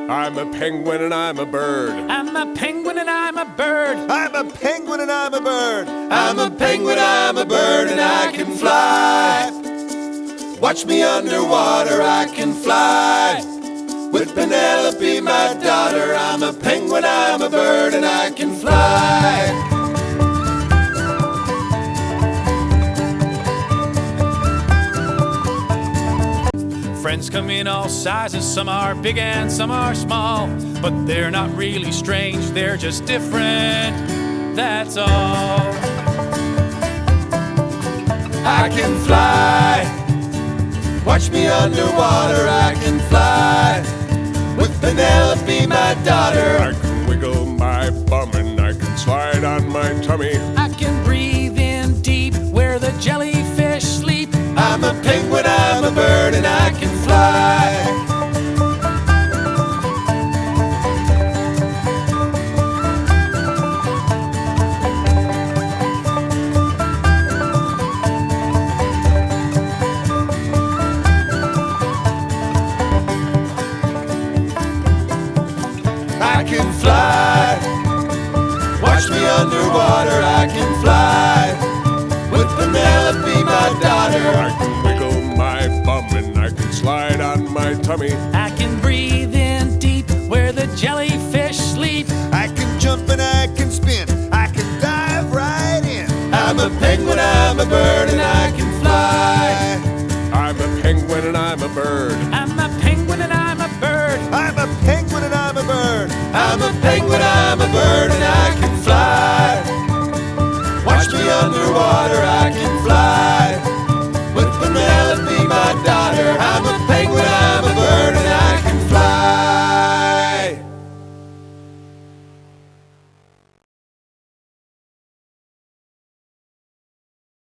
I'm a penguin and I'm a bird. I'm a penguin and I'm a bird. I'm a penguin and I'm a bird. I'm a penguin, I'm a bird, and I can fly. Watch me underwater, I can fly. With Penelope, my daughter, I'm a penguin, I'm a bird, and I can fly. Friends come in all sizes, some are big and some are small. But they're not really strange, they're just different, that's all. I can fly. Watch me underwater, I can fly. With Penelope, my daughter. I can wiggle my bum and I can slide on my tummy. I can breathe in deep where the jellyfish sleep. I'm a penguin, I'm a bird, and I can fly. I can fly. Watch me underwater, I can fly. With Penelope, my daughter. I can wiggle my bum and I can slide on my tummy. I can breathe in deep where the jellyfish sleep. I can jump and I can spin. I can dive right in. I'm a penguin, I'm a bird, and I can fly. I'm a penguin and I'm a bird. I'm a penguin and I'm a bird. I'm a penguin and I'm a bird. I'm a penguin, I'm a bird, and I can fly. Watch me underwater, I can fly.